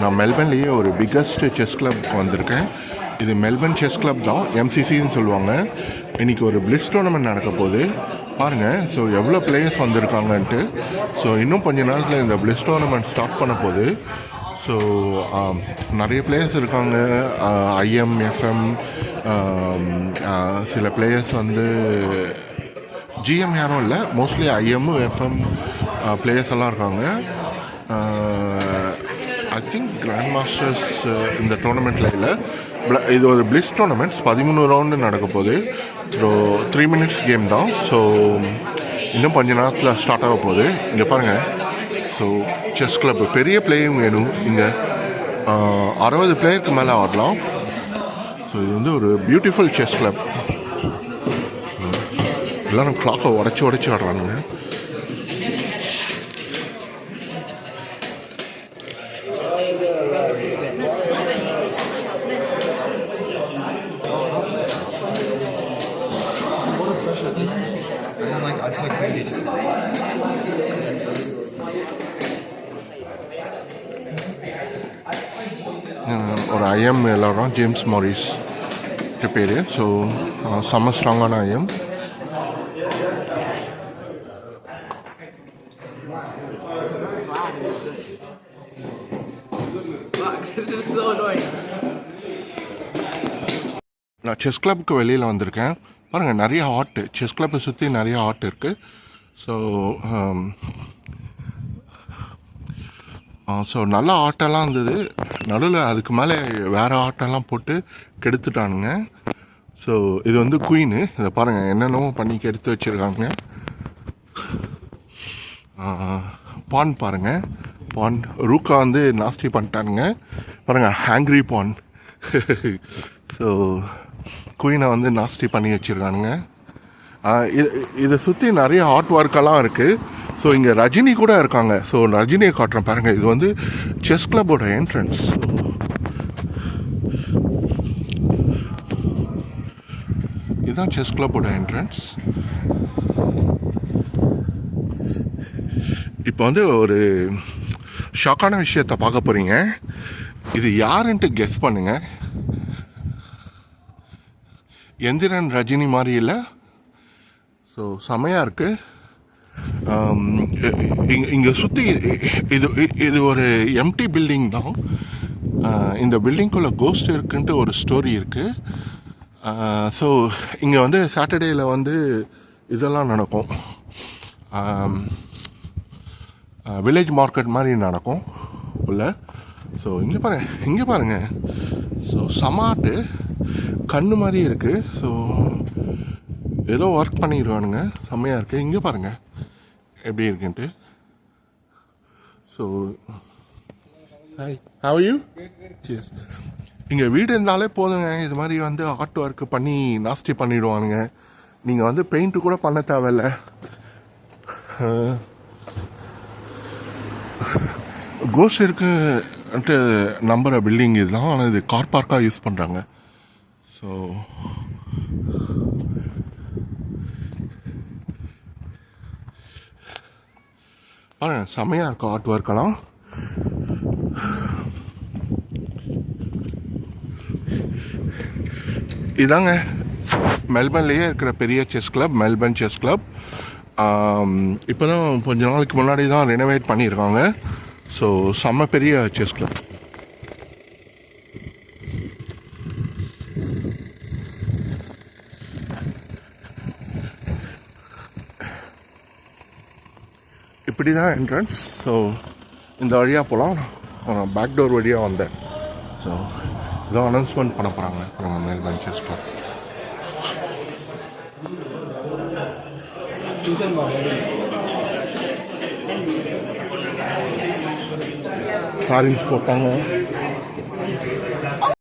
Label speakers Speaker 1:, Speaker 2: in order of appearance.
Speaker 1: நான் மெல்பர்ன்லேயே ஒரு biggest chess club வந்திருக்கேன். இது மெல்பர்ன் செஸ் கிளப் தான், எம்சிசின்னு சொல்லுவாங்க. இன்றைக்கி ஒரு பிளிட்ஸ் டோர்னமெண்ட் நடக்க போகுது பாருங்கள். ஸோ எவ்வளோ பிளேயர்ஸ் வந்திருக்காங்கன்ட்டு. ஸோ இன்னும் கொஞ்ச நேரத்தில் இந்த பிளிட்ஸ் டோர்னமெண்ட் ஸ்டார்ட் பண்ண போகுது. ஸோ நிறைய பிளேயர்ஸ் இருக்காங்க. ஐஎம், எஃப்எம், சில பிளேயர்ஸ் வந்து ஜிஎம் யாரும் இல்லை, மோஸ்ட்லி ஐஎம், எஃப்எம் பிளேயர்ஸ் எல்லாம் இருக்காங்க. ஐ திங்க் கிராண்ட் மாஸ்டர்ஸ் இந்த டோர்னமெண்ட்டில் இல்லை. இது ஒரு பிளிட்ஸ் டோர்னமெண்ட்ஸ், 13 ரவுண்டு நடக்க போகுது. ஸோ 3 minutes கேம் தான். ஸோ இன்னும் கொஞ்ச நேரத்தில் ஸ்டார்ட் ஆக போகுது. இங்கே பாருங்கள். ஸோ செஸ் கிளப் பெரிய பிளேயும் வேணும். இங்கே 60 பிளேயருக்கு மேலே ஆடலாம். ஸோ இது வந்து ஒரு பியூட்டிஃபுல் செஸ் கிளப். எல்லோரும் கிளாக்கை உடச்சி ஆடுறானுங்க. ஒரு ஐஎம் எல்லாரும் ஜேம்ஸ் மாரிஸ் பேர். ஸோ செம்ம ஸ்ட்ராங்கான ஐஎம். நான் செஸ் கிளப்புக்கு வெளியில் வந்திருக்கேன். பாருங்கள், நிறைய ஆர்ட், செஸ் கிளப்பை சுற்றி நிறைய ஆர்ட் இருக்குது. ஸோ நல்ல ஆட்டெல்லாம் இருந்தது. நடுவில் அதுக்கு மேலே வேறு ஆட்டெல்லாம் போட்டு கெடுத்துட்டானுங்க. ஸோ இது வந்து குயின்னு. இதை பாருங்கள், என்னென்னவோ பண்ணி கெடுத்து வச்சுருக்காங்க. பான் பாருங்கள், பான் ரூக்கா வந்து நாஸ்தி பண்ணிட்டானுங்க. பாருங்கள், ஹேங்க்ரி பான். ஸோ குயினை வந்து நாஸ்டி பண்ணி வச்சுருக்கானுங்க. இதை சுற்றி நிறைய ஆர்ட் ஒர்க்கெல்லாம் இருக்குது. ஸோ இங்கே ரஜினி கூட இருக்காங்க. ஸோ ரஜினியை காட்டுறேன் பாருங்கள். இது வந்து செஸ் கிளப்போட என்ட்ரன்ஸ். இதுதான் செஸ் கிளப்போட என்ட்ரன்ஸ். இப்போ வந்து ஒரு ஷாக்கான விஷயத்தை பார்க்க போகிறீங்க. இது யாருன்ட்டு கெஸ் பண்ணுங்க. எந்திரன் ரஜினி மாதிரி இல்லை. ஸோ செமையாக இருக்குது. இங்கே சுற்றி இது ஒரு எம்டி பில்டிங் தான். இந்த பில்டிங்குள்ளே கோஸ்ட் இருக்குன்ட்டு ஒரு ஸ்டோரி இருக்குது. ஸோ இங்கே வந்து சாட்டர்டேயில் வந்து இதெல்லாம் நடக்கும். வில்லேஜ் மார்க்கெட் மாதிரி நடக்கும் உள்ள. ஸோ இங்கே பாருங்கள். ஸோ சமாட்டு கண்ணு மாதிரி இருக்குது. ஸோ ஏதோ ஒர்க் பண்ணிடுவானுங்க. செம்மையாக இருக்குது. இங்கே பாருங்கள் எப்படி இருக்குன்ட்டு. So hi, how you? இங்கே வீடு இருந்தாலே போதுங்க. இது மாதிரி வந்து ஆர்ட் ஒர்க்கு பண்ணி நாஸ்தி பண்ணிடுவானுங்க. நீங்கள் வந்து பெயிண்ட்டு கூட பண்ண தேவையில்லை. கோஸ்ட் இருக்குன்ட்டு நம்புகிற பில்டிங் இதுதான். ஆனால் இது கார் பார்க்காக யூஸ் பண்ணுறாங்க. ஸோ செம்மையாக இருக்கும் ஆர்ட் ஒர்க்கெல்லாம். இதாங்க மெல்பர்ன்லேயே இருக்கிற பெரிய chess club, Melbourne chess club. இப்போ தான் கொஞ்ச நாளைக்கு முன்னாடி தான் ரெனோவேட் பண்ணியிருக்காங்க. ஸோ செம்ம பெரிய செஸ் கிளப். இப்படி தான் என்ட்ரன்ஸ். ஸோ இந்த வழியாக போகலாம். பேக் டோர் வழியாக வந்தேன். ஸோ இதோ அனௌன்ஸ்மெண்ட் பண்ண போகிறாங்க நம்ம மெல்பர்ன் செஸ் கிளப். சாரீஸ் போட்டாங்க.